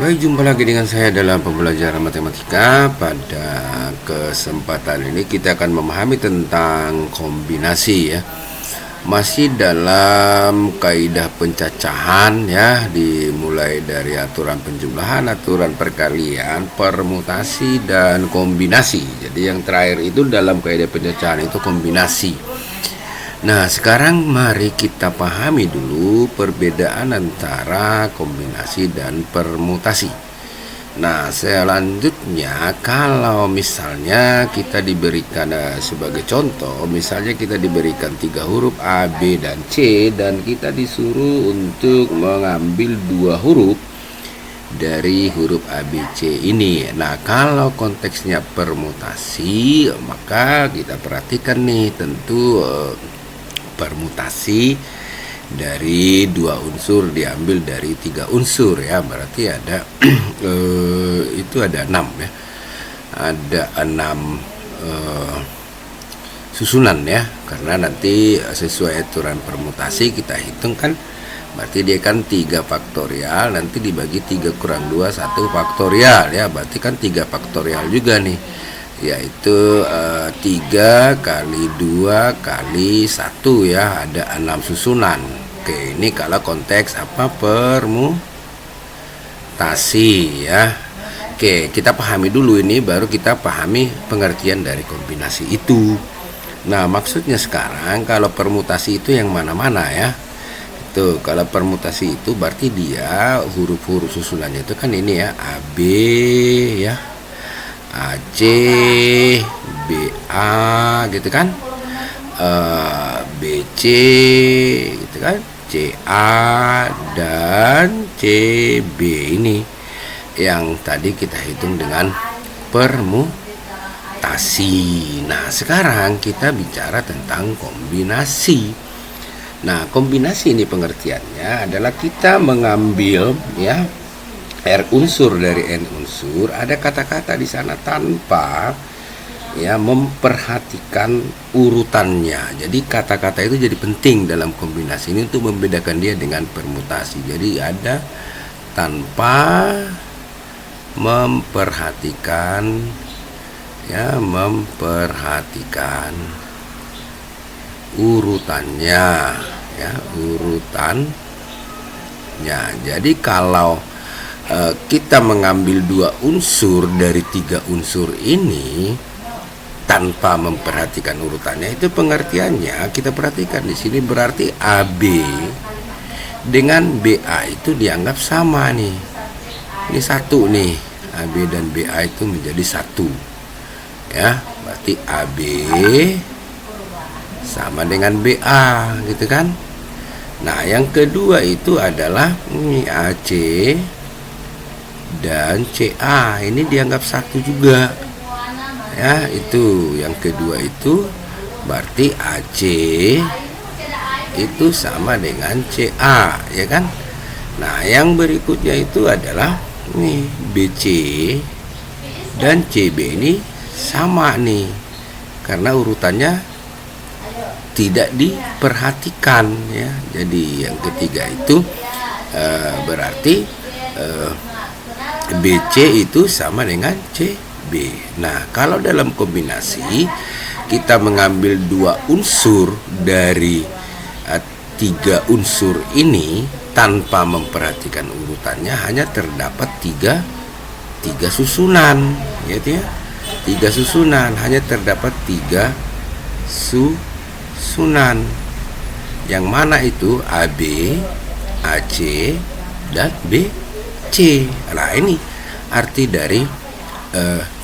Baik, jumpa lagi dengan saya dalam pembelajaran matematika. Pada kesempatan ini kita akan memahami tentang kombinasi ya. Masih dalam kaidah pencacahan ya, dimulai dari aturan penjumlahan, aturan perkalian, permutasi, dan kombinasi. Jadi yang terakhir itu dalam kaidah pencacahan itu kombinasi. Nah, sekarang mari kita pahami dulu perbedaan antara kombinasi dan permutasi. Nah, selanjutnya kalau misalnya kita diberikan sebagai contoh, misalnya kita diberikan 3 huruf A, B, dan C, dan kita disuruh untuk mengambil 2 huruf dari huruf A, B, C ini. Nah, kalau konteksnya permutasi, maka kita perhatikan nih, tentu permutasi dari 2 unsur diambil dari 3 unsur ya, berarti ada itu ada 6 ya, ada 6 susunan ya, karena nanti sesuai aturan permutasi kita hitung kan, berarti dia kan 3 faktorial, nanti dibagi 3 kurang 2 1 faktorial ya, berarti kan 3 faktorial juga nih, yaitu 3 kali 2 kali 1 ya, ada 6 susunan. Oke, ini kalau konteks apa, permutasi ya. Oke, kita pahami dulu ini, baru kita pahami pengertian dari kombinasi itu. Nah, maksudnya sekarang kalau permutasi itu yang mana-mana ya. Itu kalau permutasi itu berarti dia huruf-huruf susunannya itu kan ini ya, AB ya, AC, BA gitu kan, BC gitu kan, CA dan CB, ini yang tadi kita hitung dengan permutasi. Nah, sekarang kita bicara tentang kombinasi. Nah, kombinasi ini pengertiannya adalah kita mengambil ya R unsur dari N unsur, ada kata-kata di sana tanpa ya memperhatikan urutannya. Jadi kata-kata itu jadi penting dalam kombinasi ini untuk membedakan dia dengan permutasi. Jadi ada tanpa memperhatikan ya, memperhatikan urutannya ya, urutannya. Jadi kalau kita mengambil 2 unsur dari 3 unsur ini tanpa memperhatikan urutannya, itu pengertiannya kita perhatikan di sini, berarti AB dengan BA itu dianggap sama nih. Ini satu nih, AB dan BA itu menjadi satu ya, berarti AB sama dengan BA gitu kan. Nah, yang kedua itu adalah ini AC dan CA, ini dianggap satu juga ya. Itu yang kedua itu berarti AC itu sama dengan CA ya kan. Nah, yang berikutnya itu adalah nih BC dan CB, ini sama nih karena urutannya tidak diperhatikan ya. Jadi yang ketiga itu berarti BC itu sama dengan CB. Nah, kalau dalam kombinasi kita mengambil 2 unsur dari 3 unsur ini tanpa memperhatikan urutannya, hanya terdapat 3 susunan gitu ya. 3 susunan, hanya terdapat 3 susunan. Yang mana itu AB, AC, dan BC. Nah, ini arti dari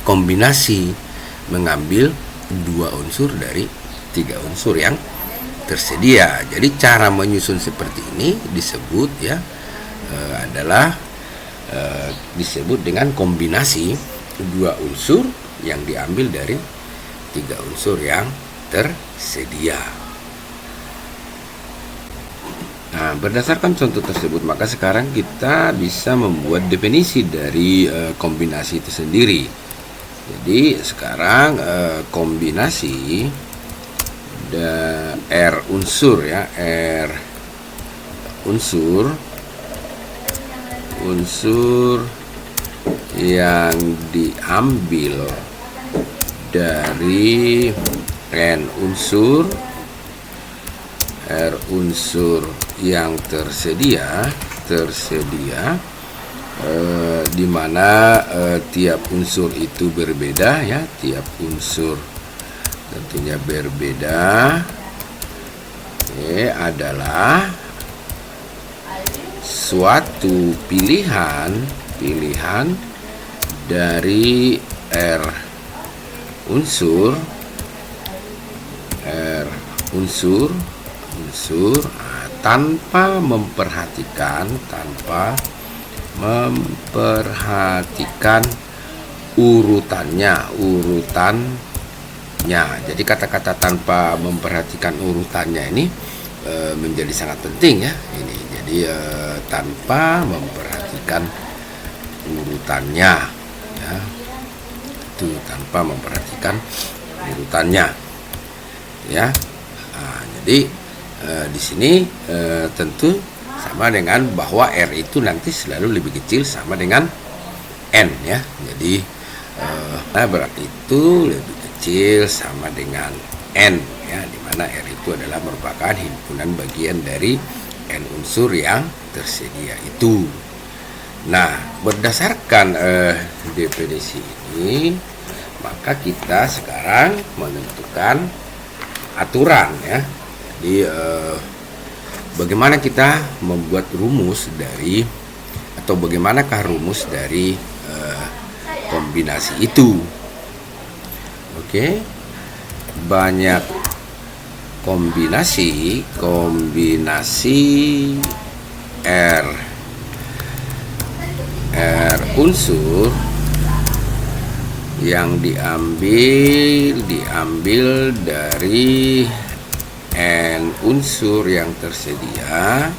kombinasi, mengambil 2 unsur dari 3 unsur yang tersedia. Jadi cara menyusun seperti ini disebut ya adalah disebut dengan kombinasi 2 unsur yang diambil dari 3 unsur yang tersedia. Nah, berdasarkan contoh tersebut, maka sekarang kita bisa membuat definisi dari kombinasi itu sendiri. Jadi sekarang kombinasi R unsur ya, R unsur yang diambil dari N unsur R unsur yang tersedia di mana tiap unsur itu berbeda ya, tiap unsur tentunya berbeda. Adalah suatu pilihan dari R unsur tanpa memperhatikan urutannya. Jadi kata-kata tanpa memperhatikan urutannya ini menjadi sangat penting ya. Ini jadi tanpa memperhatikan urutannya ya. Itu tanpa memperhatikan urutannya ya. Jadi di sini tentu sama dengan bahwa R itu nanti selalu lebih kecil sama dengan N ya. Jadi berarti itu lebih kecil sama dengan N ya, dimana R itu adalah merupakan himpunan bagian dari N unsur yang tersedia itu. Nah, berdasarkan definisi ini, maka kita sekarang menentukan aturan ya. Jadi bagaimana kita membuat rumus dari, atau bagaimanakah rumus dari kombinasi itu? Oke, banyak kombinasi R unsur yang diambil dari N unsur yang tersedia.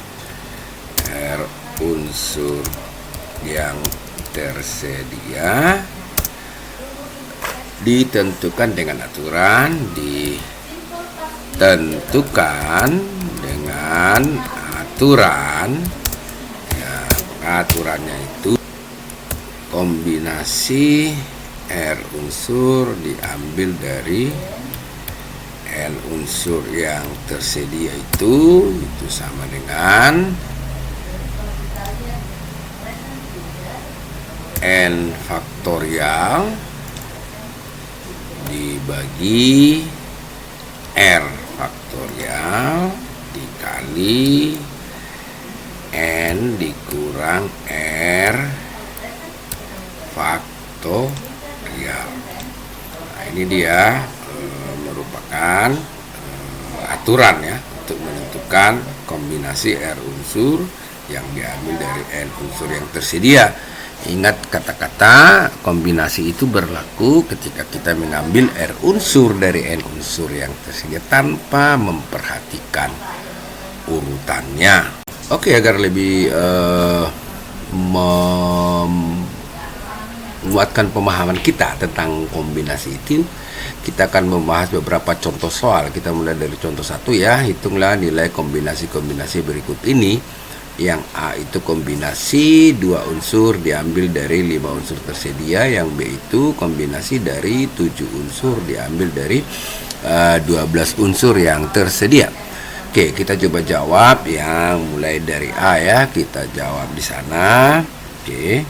R unsur yang tersedia ditentukan dengan aturan, ya, aturannya itu kombinasi R unsur diambil dari N unsur yang tersedia itu sama dengan N faktorial dibagi R faktorial dikali N dikurang R faktorial. Nah, ini dia merupakan aturan ya untuk menentukan kombinasi R unsur yang diambil dari N unsur yang tersedia. Ingat, kata-kata kombinasi itu berlaku ketika kita mengambil R unsur dari N unsur yang tersedia tanpa memperhatikan urutannya. Oke, agar lebih menguatkan pemahaman kita tentang kombinasi itu, kita akan membahas beberapa contoh soal. Kita mulai dari contoh 1 ya. Hitunglah nilai kombinasi-kombinasi berikut ini. Yang A itu kombinasi 2 unsur diambil dari 5 unsur tersedia. Yang B itu kombinasi dari 7 unsur diambil dari 12 unsur yang tersedia. Oke, kita coba jawab yang mulai dari A ya. Kita jawab di sana. Oke,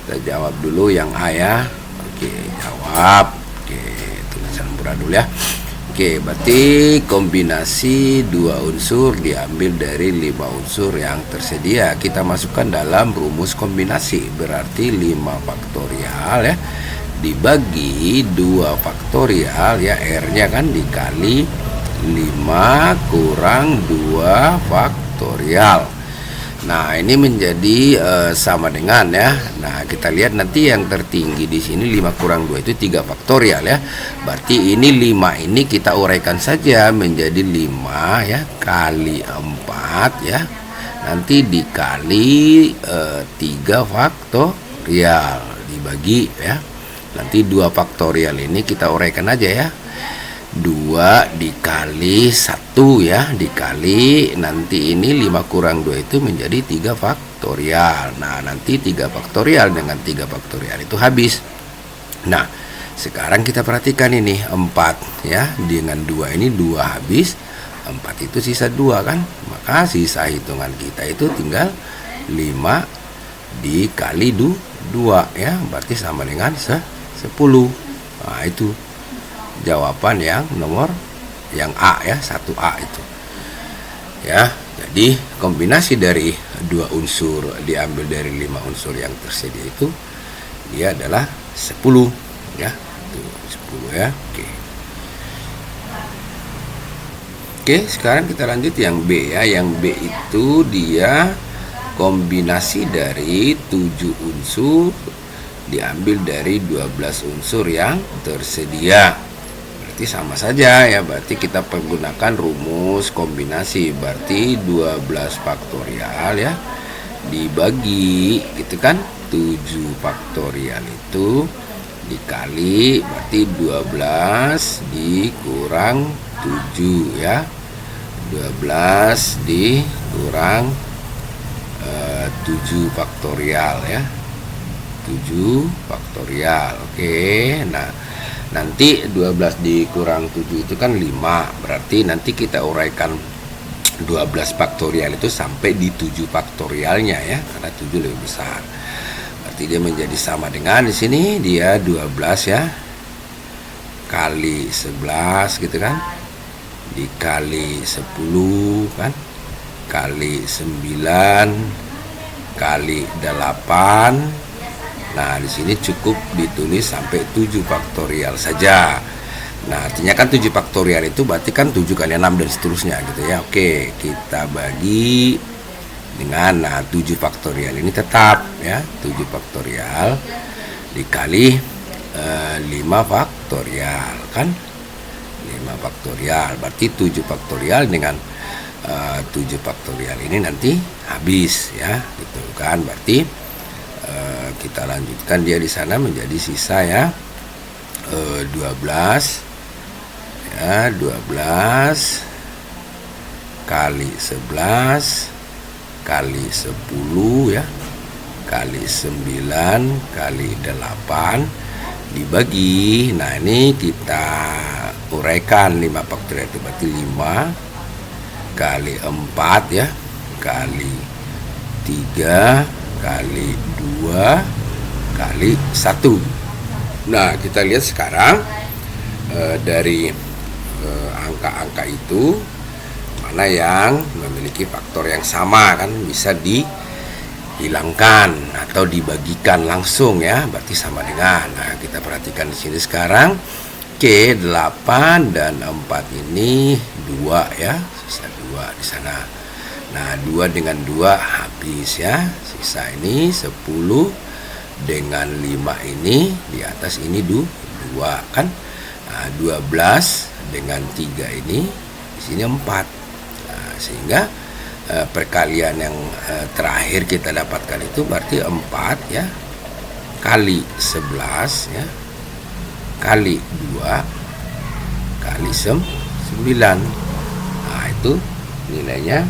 kita jawab dulu yang A ya. Oke, jawab. Oke, tulisan dulu ya. Oke, berarti kombinasi 2 unsur diambil dari 5 unsur yang tersedia. Kita masukkan dalam rumus kombinasi. Berarti 5 faktorial ya dibagi 2 faktorial ya, R-nya kan dikali 5 kurang 2 faktorial. Nah, ini menjadi sama dengan ya. Nah, kita lihat nanti yang tertinggi di sini 5 kurang 2 itu 3 faktorial ya. Berarti ini 5 ini kita uraikan saja menjadi 5 ya kali 4 ya. Nanti dikali 3 faktorial dibagi ya. Nanti 2 faktorial ini kita uraikan aja ya. 2 dikali 1 ya, dikali nanti ini 5 kurang 2 itu menjadi 3 faktorial. faktorial. Nah, nanti 3 faktorial dengan 3 faktorial itu habis. Nah, sekarang kita perhatikan ini 4 ya, dengan 2 ini 2 habis, 4 itu sisa 2 kan, maka sisa hitungan kita itu tinggal 5 dikali 2 ya, berarti sama dengan 10. Nah, itu jawaban yang nomor yang A ya, 1A itu ya. Jadi kombinasi dari 2 unsur diambil dari 5 unsur yang tersedia itu dia adalah 10 ya, itu 10 ya. Oke, sekarang kita lanjut yang B ya. Yang B itu dia kombinasi dari 7 unsur diambil dari 12 unsur yang tersedia. Berarti sama saja ya, berarti kita menggunakan rumus kombinasi. Berarti 12 faktorial ya dibagi gitu kan, 7 faktorial itu dikali, berarti 12 dikurang 7 ya, 12 dikurang 7 faktorial ya, 7 faktorial. Oke, nah nanti 12 dikurang 7 itu kan 5, berarti nanti kita uraikan 12 faktorial itu sampai di 7 faktorialnya ya, karena 7 lebih besar. Berarti dia menjadi sama dengan di sini dia 12 ya kali 11 gitu kan, dikali 10 kan, kali 9 kali 8. Nah, di sini cukup ditulis sampai 7 faktorial saja. Nah, artinya kan 7 faktorial itu berarti kan 7 kali 6 dan seterusnya gitu ya. Oke, kita bagi dengan 7 faktorial ini tetap ya, 7 faktorial dikali 5 faktorial kan, 5 faktorial berarti 7 faktorial dengan 7 faktorial ini nanti habis ya, gitu kan. Berarti kita lanjutkan dia di sana menjadi sisa ya 12 ya, 12 kali 11 kali 10 ya, kali 9 kali 8 dibagi. Nah, ini kita uraikan 5 faktorial itu berarti 5 kali 4 ya, kali 3 kali 2 kali 1. Nah, kita lihat sekarang dari angka-angka itu mana yang memiliki faktor yang sama kan, bisa dihilangkan atau dibagikan langsung ya, berarti sama dengan. Nah, kita perhatikan di sini sekarang. Oke, 8 dan 4 ini 2 ya, sisa 2 di sana. Nah, 2 dengan 2 habis ya, sisa ini 10 dengan 5 ini di atas ini 2 kan. Nah, 12 dengan 3 ini di sini 4. Nah, sehingga perkalian yang terakhir kita dapatkan itu berarti 4 ya kali 11 ya kali 2 kali 9. Nah, itu nilainya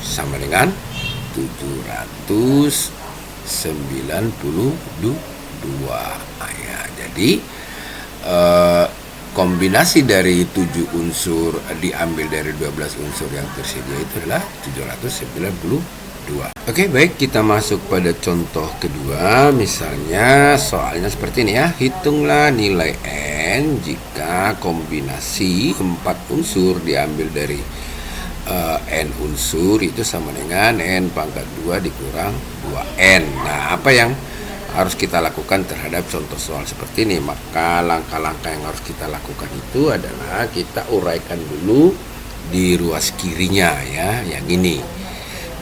sama dengan 792 ya. Jadi kombinasi dari 7 unsur diambil dari 12 unsur yang tersedia itu adalah 792. Oke, baik, kita masuk pada contoh kedua. Misalnya soalnya seperti ini ya. Hitunglah nilai N jika kombinasi 4 unsur diambil dari N unsur itu sama dengan N pangkat 2 dikurang 2N. Nah, apa yang harus kita lakukan terhadap contoh soal seperti ini? Maka langkah-langkah yang harus kita lakukan itu adalah kita uraikan dulu di ruas kirinya ya, yang ini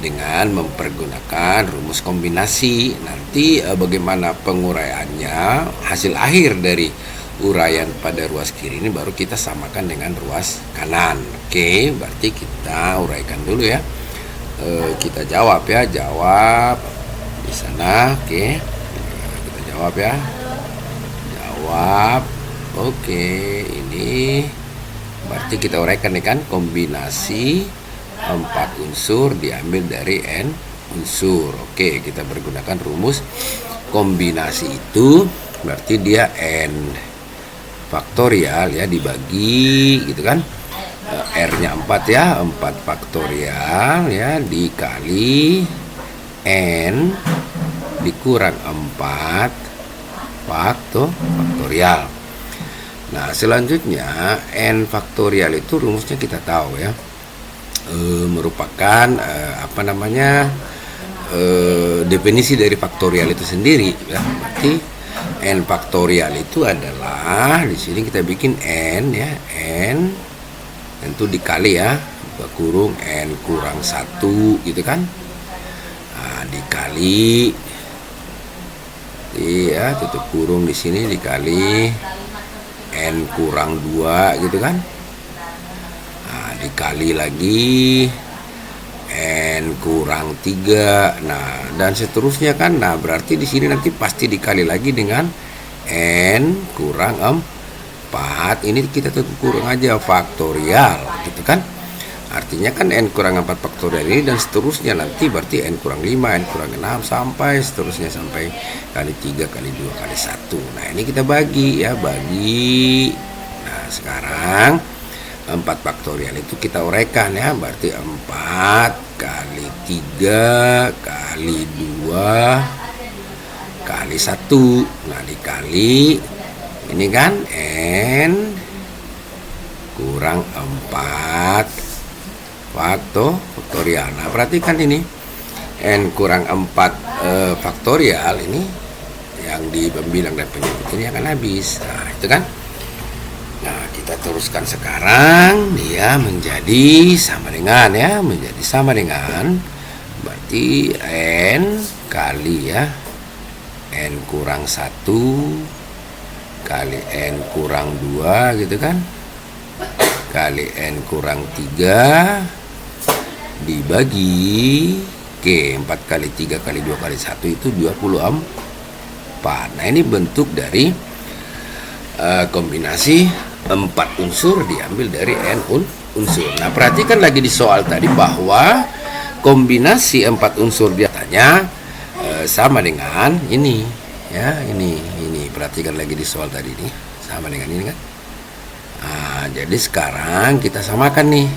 dengan mempergunakan rumus kombinasi. Nanti bagaimana penguraiannya, hasil akhir dari uraian pada ruas kiri ini baru kita samakan dengan ruas kanan. Oke, berarti kita uraikan dulu ya. Kita jawab ya, jawab di sana. Oke, kita jawab ya, jawab. Oke, ini berarti kita uraikan nih kan, kombinasi 4 unsur diambil dari N unsur. Oke, kita bergunakan rumus kombinasi itu berarti dia n faktorial ya dibagi gitu kan. R-nya 4 ya, 4 faktorial ya dikali n dikurang 4 faktorial. Nah, selanjutnya n faktorial itu rumusnya kita tahu ya. Merupakan definisi dari faktorial itu sendiri ya. Berarti n faktorial itu adalah di sini kita bikin n ya, n tentu dikali ya, kurung n kurang 1 gitu kan. Nah, dikali iya, tutup kurung di sini dikali n kurang 2 gitu kan. Nah, dikali lagi n kurang 3. Nah, dan seterusnya kan. Nah, berarti di sini nanti pasti dikali lagi dengan n kurang 4. Ini kita tutup kurung aja faktorial gitu kan. Artinya kan n kurang 4 faktorial ini dan seterusnya nanti berarti n kurang 5, n kurang 6 sampai seterusnya sampai kali 3 kali 2 kali 1. Nah, ini kita bagi ya, bagi. Nah, sekarang 4 faktorial itu kita uraikan ya, berarti 4 kali 3 kali 2 kali 1. Nah, dikali ini kan n kurang 4 faktorial. Nah, perhatikan ini n kurang 4 faktorial ini yang di pembilang dan penyebut ini akan habis. Nah, itu kan. Nah, kita teruskan sekarang dia menjadi sama dengan ya, menjadi sama dengan berarti n kali ya n kurang 1 kali n kurang 2 gitu kan, kali n kurang 3 dibagi K. 4 kali 3 kali 2 kali 1 itu 24. Nah, ini bentuk dari kombinasi 4 unsur diambil dari n unsur. Nah, perhatikan lagi di soal tadi bahwa kombinasi 4 unsur biasanya sama dengan ini ya, ini perhatikan lagi di soal tadi nih, sama dengan ini kan. Nah, jadi sekarang kita samakan nih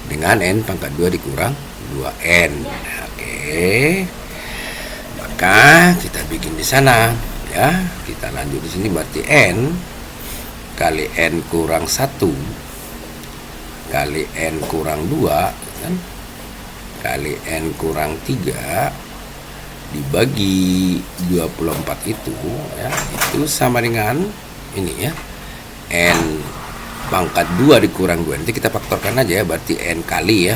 dengan n pangkat 2 dikurang 2n. Oke. Maka kita bikin di sana ya. Kita lanjut di sini berarti n kali n kurang 1 kali n kurang 2 kan, kali n kurang 3 dibagi 24 itu ya, itu sama dengan ini ya, n pangkat 2 dikurang 2. Nanti kita faktorkan aja ya, berarti n kali ya,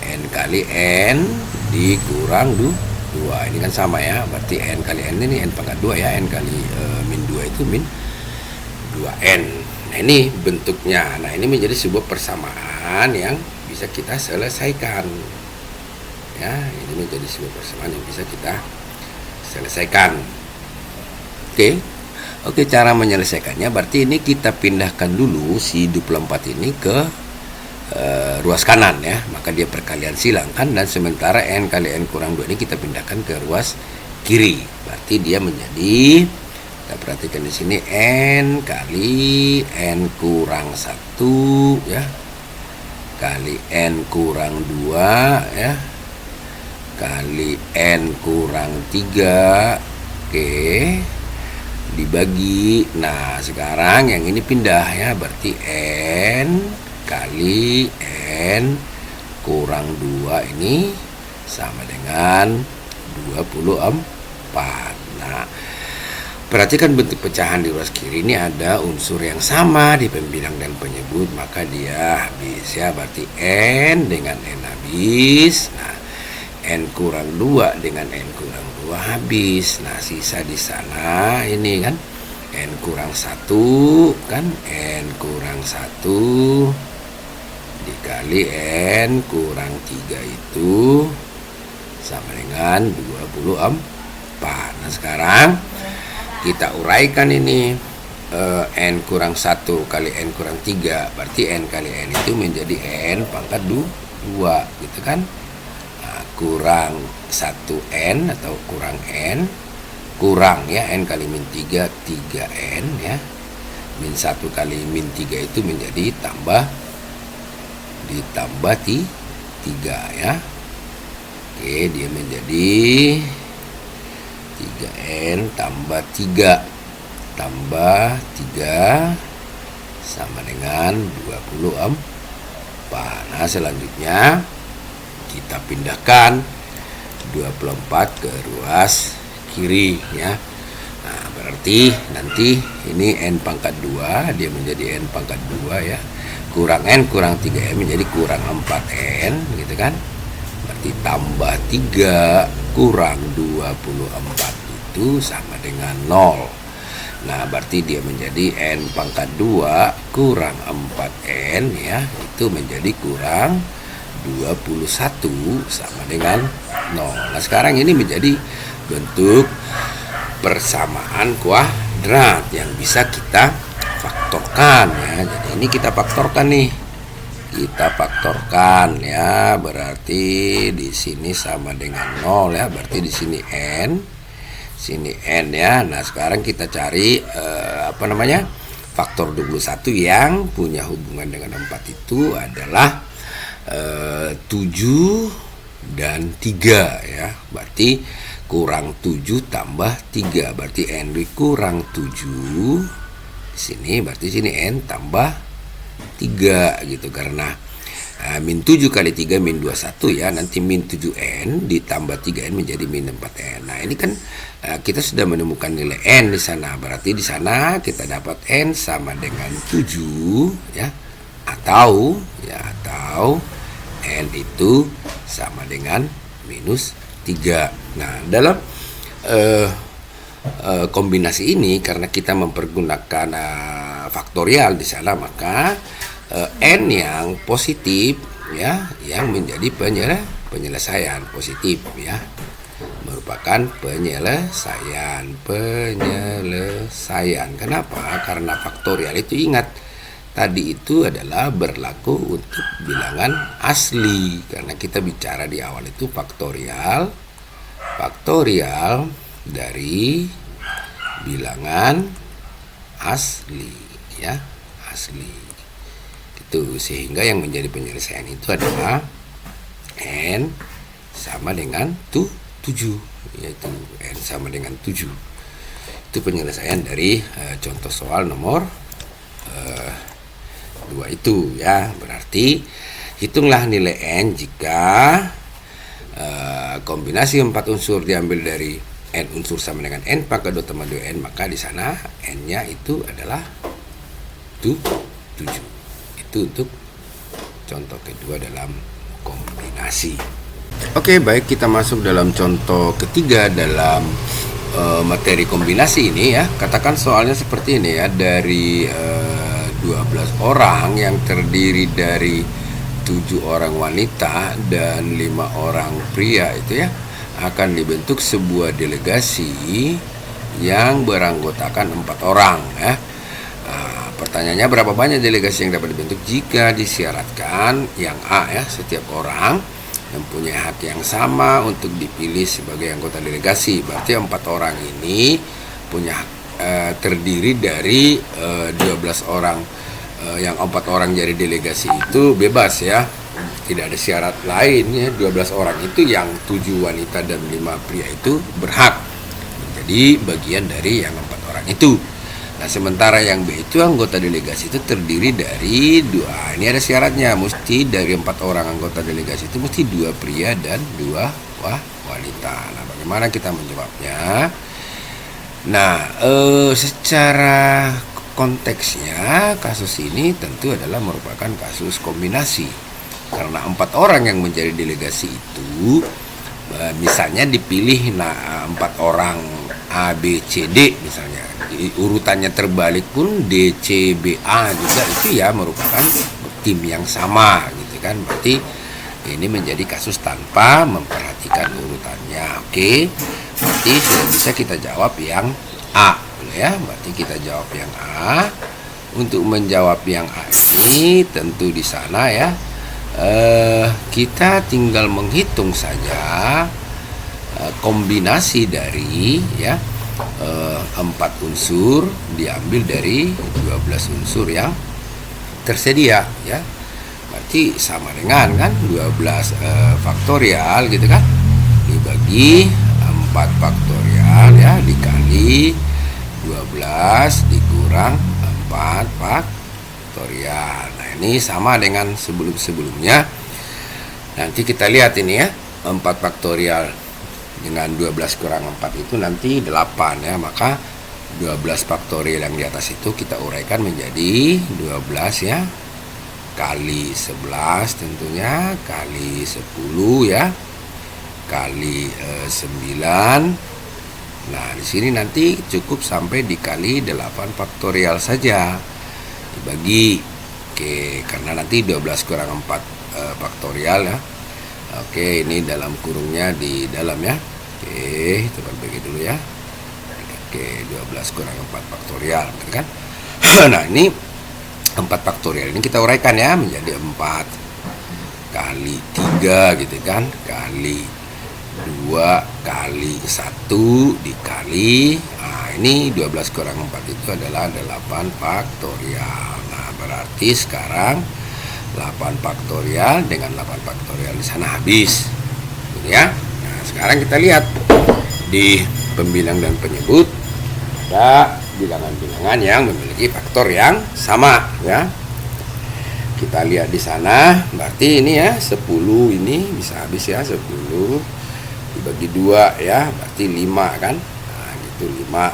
n kali n dikurang 2. Ini kan sama ya, berarti n kali n ini n pangkat 2 ya, n kali min 2 itu min 2n. Nah, ini bentuknya. Nah, ini menjadi sebuah persamaan yang bisa kita selesaikan ya, ini menjadi sebuah persamaan yang bisa kita selesaikan. Oke, cara menyelesaikannya berarti ini kita pindahkan dulu si 24 ini ke ruas kanan ya, maka dia perkalian silang kan, dan sementara n kali n kurang 2 ini kita pindahkan ke ruas kiri, berarti dia menjadi, kita perhatikan di sini, n kali n kurang 1 ya, kali n kurang 2 ya, kali n kurang 3 dibagi. Nah, sekarang yang ini pindah ya, berarti n kali n kurang 2 ini sama dengan 24. Nah, perhatikan bentuk pecahan di ruas kiri ini ada unsur yang sama di pembilang dan penyebut, maka dia habis ya, berarti n dengan n habis. Nah, n kurang 2 dengan n kurang 2 habis. Nah, sisa di sana ini kan n kurang 1 kan, n kurang 1 dikali n kurang 3 itu sama dengan 24. Nah, sekarang kita uraikan ini, n kurang 1 kali n kurang 3 berarti n kali n itu menjadi n pangkat 2 gitu kan. kurang 1n atau kurang n, kurang ya n kali min 3 3n ya, min 1 kali min 3 itu menjadi ditambah 3 ya. Oke, dia menjadi 3n tambah 3 sama dengan 24. Nah, selanjutnya kita pindahkan 24 ke ruas kiri ya. Nah, berarti nanti ini n pangkat 2 dia menjadi n pangkat 2 ya. Kurang n kurang 3n menjadi kurang 4n gitu kan. Berarti tambah 3 kurang 24 itu sama dengan 0. Nah, berarti dia menjadi n pangkat 2 kurang 4n ya, itu menjadi kurang 21 sama dengan 0. Nah, sekarang ini menjadi bentuk persamaan kuadrat yang bisa kita faktorkan ya. Jadi ini kita faktorkan nih. Kita faktorkan ya, berarti di sini sama dengan 0 ya, berarti di sini sini n ya. Nah, sekarang kita cari faktor 21 yang punya hubungan dengan 4 itu adalah 7 dan 3 ya. Berarti kurang 7 tambah 3, berarti n kurang 7 sini, berarti sini n tambah 3 gitu, karena min 7 kali 3 min 21 ya, nanti min 7n ditambah 3n menjadi min 4n. Nah, ini kan kita sudah menemukan nilai n di sana, berarti di sana kita dapat n sama dengan 7 ya, atau n itu sama dengan minus 3. Nah, dalam kombinasi ini karena kita mempergunakan faktorial di sana, maka n yang positif ya, yang menjadi penyelesaian positif ya, merupakan penyelesaian. Kenapa? Karena faktorial itu, ingat, tadi itu adalah berlaku untuk bilangan asli, karena kita bicara di awal itu faktorial dari bilangan asli ya, asli itu, sehingga yang menjadi penyelesaian itu adalah n sama dengan 7, yaitu n sama dengan 7. Itu penyelesaian dari contoh soal nomor 2 itu ya. Berarti hitunglah nilai n jika kombinasi 4 unsur diambil dari n unsur sama dengan n pangkat 2 tambah 2n, maka di sana n-nya itu adalah 7. Itu untuk contoh kedua dalam kombinasi. Oke, baik, kita masuk dalam contoh ketiga dalam materi kombinasi ini ya. Katakan soalnya seperti ini ya, dari 12 orang yang terdiri dari 7 orang wanita dan 5 orang pria itu ya, akan dibentuk sebuah delegasi yang beranggotakan 4 orang ya. Pertanyaannya, berapa banyak delegasi yang dapat dibentuk jika disyaratkan yang A ya, setiap orang mempunyai hak yang sama untuk dipilih sebagai anggota delegasi. Berarti 4 orang ini punya terdiri dari 12 orang, yang 4 orang jadi delegasi itu bebas ya, tidak ada syarat lain ya. 12 orang itu yang 7 wanita dan 5 pria itu berhak menjadi bagian dari yang 4 orang itu. Nah, sementara yang B itu anggota delegasi itu terdiri dari 2. Ini ada syaratnya, mesti dari 4 orang anggota delegasi itu mesti 2 pria dan 2 wanita. Nah, bagaimana kita menjawabnya? Nah, secara konteksnya kasus ini tentu adalah merupakan kasus kombinasi, karena 4 orang yang menjadi delegasi itu misalnya dipilih 4 orang A, B, C, D misalnya, urutannya terbalik pun D, C, B, A juga itu ya merupakan tim yang sama gitu kan. Berarti ini menjadi kasus tanpa memperhatikan urutannya. Oke, berarti sudah bisa kita jawab yang A ya. Berarti kita jawab yang A. Untuk menjawab yang A ini tentu di sana ya kita tinggal menghitung saja kombinasi dari ya 4 unsur diambil dari 12 unsur yang tersedia ya. Berarti sama dengan kan 12 faktorial gitu kan, dibagi 4 faktorial ya, dikali 12 dikurang 4 faktorial. Nah, ini sama dengan sebelum-sebelumnya. Nanti kita lihat ini ya, 4 faktorial dengan 12 kurang 4 itu nanti 8 ya. Maka 12 faktorial yang di atas itu kita uraikan menjadi 12 ya, kali 11 tentunya, kali 10 ya, kali 9. Nah, di sini nanti cukup sampai dikali 8 faktorial saja. Dibagi. Oke, karena nanti 12 kurang 4 faktorial ya. Oke, ini dalam kurungnya di dalam ya. Oke, kita bagi dulu ya. Oke, 12 kurang 4 faktorial, gitu kan? Nah, ini 4 faktorial ini kita uraikan ya menjadi 4 kali 3 gitu kan, kali 2 kali 1 dikali, nah ini 12 kurang 4 itu adalah 8 faktorial. Nah, berarti sekarang 8 faktorial dengan 8 faktorial di sana habis gitu ya. Nah, sekarang kita lihat di pembilang dan penyebut ada bilangan-bilangan yang memiliki faktor yang sama ya. Kita lihat di sana, berarti ini ya 10 ini bisa habis ya, 10 dibagi 2 ya, berarti 5 kan. Nah, gitu 5.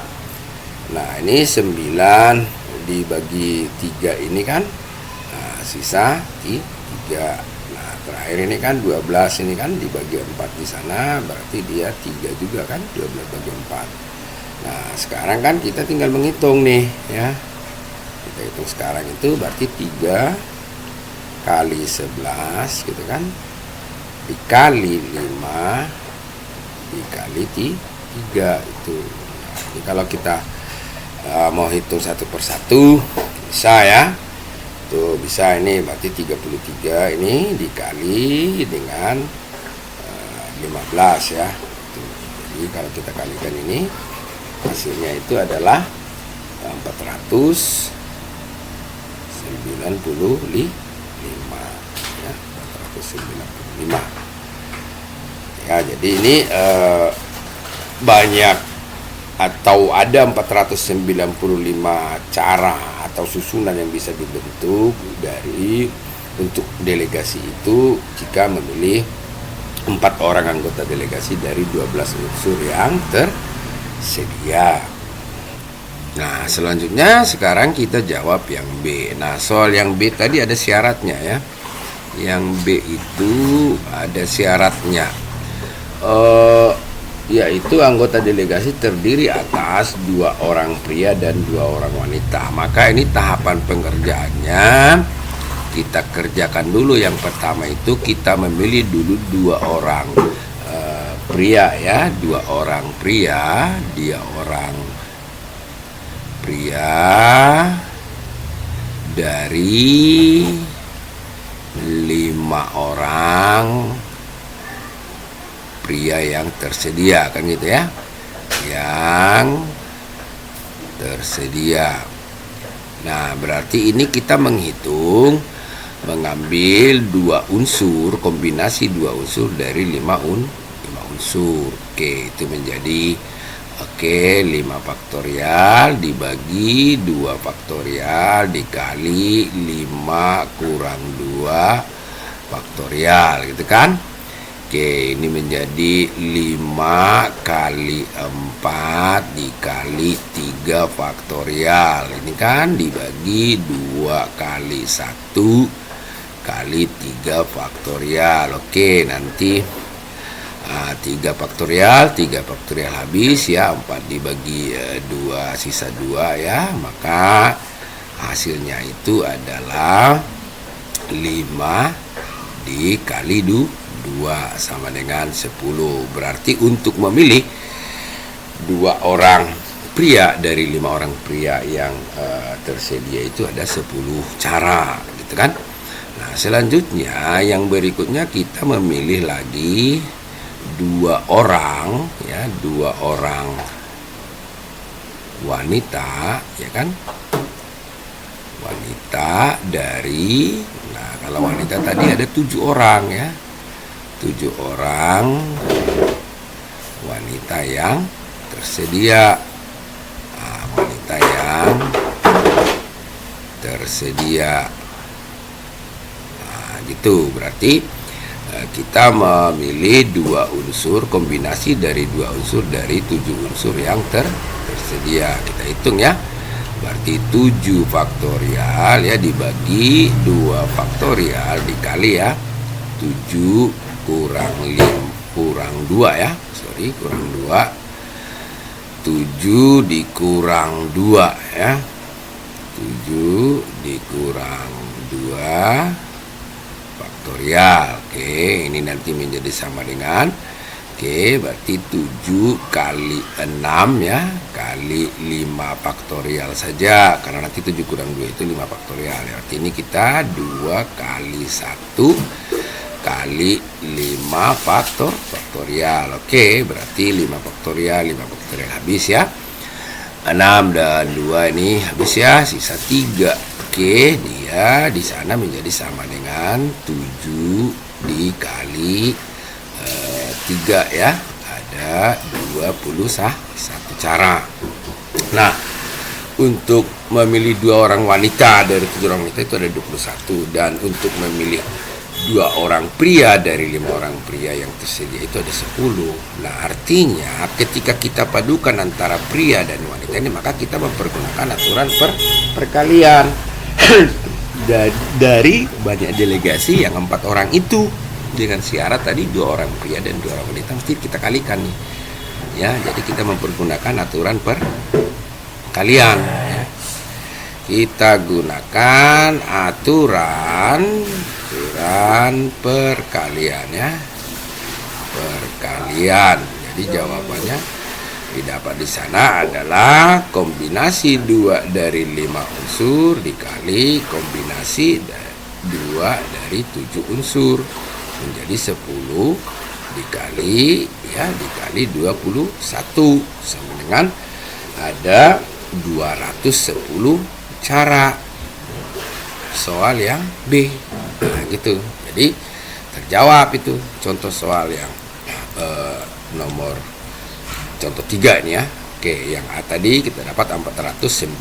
Nah, ini 9 dibagi 3 ini kan. Nah, sisa 3. Nah, terakhir ini kan 12 ini kan dibagi 4 di sana, berarti dia 3 juga kan, 12 bagi 4. Nah, sekarang kan kita tinggal menghitung nih ya. Kita hitung sekarang itu berarti 3 kali 11 gitu kan, dikali 5 dikali 3 itu. Nah, jadi kalau kita mau hitung satu persatu bisa ya. Tuh bisa, ini berarti 33 ini dikali dengan 15 ya. Tuh, jadi kalau kita kalikan ini hasilnya itu adalah 495 ya, 495 ya. Jadi ini banyak atau ada 495 cara atau susunan yang bisa dibentuk dari untuk delegasi itu jika memilih 4 orang anggota delegasi dari 12 unsur yang tersedia. Nah, selanjutnya sekarang kita jawab yang B. Nah, soal yang B tadi ada syaratnya ya. Yang B itu ada syaratnya, yaitu anggota delegasi terdiri atas 2 orang pria dan 2 orang wanita. Maka ini tahapan pengerjaannya kita kerjakan dulu. Yang pertama itu kita memilih dulu 2 orang pria ya, 2 orang pria, dia orang pria dari 5 orang pria yang tersedia kan gitu ya, yang tersedia. Nah, berarti ini kita menghitung mengambil 2 unsur, kombinasi 2 unsur dari 5 unsur. Oke, itu menjadi 5 faktorial dibagi 2 faktorial dikali 5 kurang 2 faktorial gitu kan. Oke, ini menjadi 5 kali 4 dikali 3 faktorial. Ini kan dibagi 2 kali 1 kali 3 faktorial. Oke, nanti 3 faktorial habis ya, 4 dibagi 2 sisa 2 ya, maka hasilnya itu adalah 5 dikali 2 sama dengan 10. Berarti untuk memilih 2 orang pria dari 5 orang pria yang tersedia itu ada 10 cara gitu kan. Nah, selanjutnya yang berikutnya kita memilih lagi dua orang wanita, ya kan? Wanita dari, nah kalau wanita tadi ada 7 orang ya, 7 orang wanita yang tersedia. Nah, wanita yang tersedia, nah gitu, berarti kita memilih 2 unsur, kombinasi dari 2 unsur dari 7 unsur yang tersedia. Kita hitung ya, berarti 7 faktorial ya dibagi 2 faktorial dikali ya 7 kurang 2 ya, kurang 2, 7 dikurang 2 ya, 7 dikurang 2 faktorial. Oke, ini nanti menjadi sama dengan, oke, berarti 7 kali 6 ya, kali 5 faktorial saja, karena nanti 7 kurang 2 itu 5 faktorial. Arti ini kita 2 kali 1 kali 5 faktorial. Oke, berarti 5 faktorial habis ya. 6 dan 2 ini habis ya, sisa 3. Oke, dia di sana menjadi sama dengan 7 dikali 3 ya, ada 21 cara. Nah, untuk memilih 2 orang wanita dari 7 orang wanita itu ada 21, dan untuk memilih 2 orang pria dari 5 orang pria yang tersedia itu ada 10. Nah, artinya ketika kita padukan antara pria dan wanita ini, maka kita mempergunakan aturan perkalian dari banyak delegasi yang 4 orang itu, dengan syarat tadi 2 orang pria dan 2 orang wanita mesti kita kalikan nih ya. Jadi kita mempergunakan aturan perkalian ya. Kita gunakan aturan perkalian ya, perkalian. Jadi jawabannya didapat di sana adalah kombinasi 2 dari 5 unsur dikali kombinasi 2 dari 7 unsur menjadi 10 dikali 21 sama dengan ada 210 cara. Soal yang B. Nah, gitu. Jadi terjawab itu contoh soal yang nomor contoh 3 ini ya. Oke, yang A tadi kita dapat 495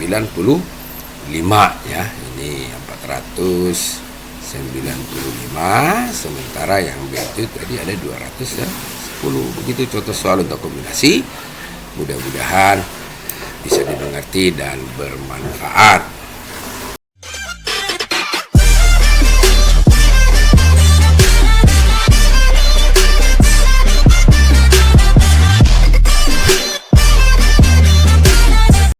ya. Ini 495, sementara yang B itu tadi ada 210. Begitu contoh soal untuk kombinasi. Mudah-mudahan bisa dimengerti dan bermanfaat.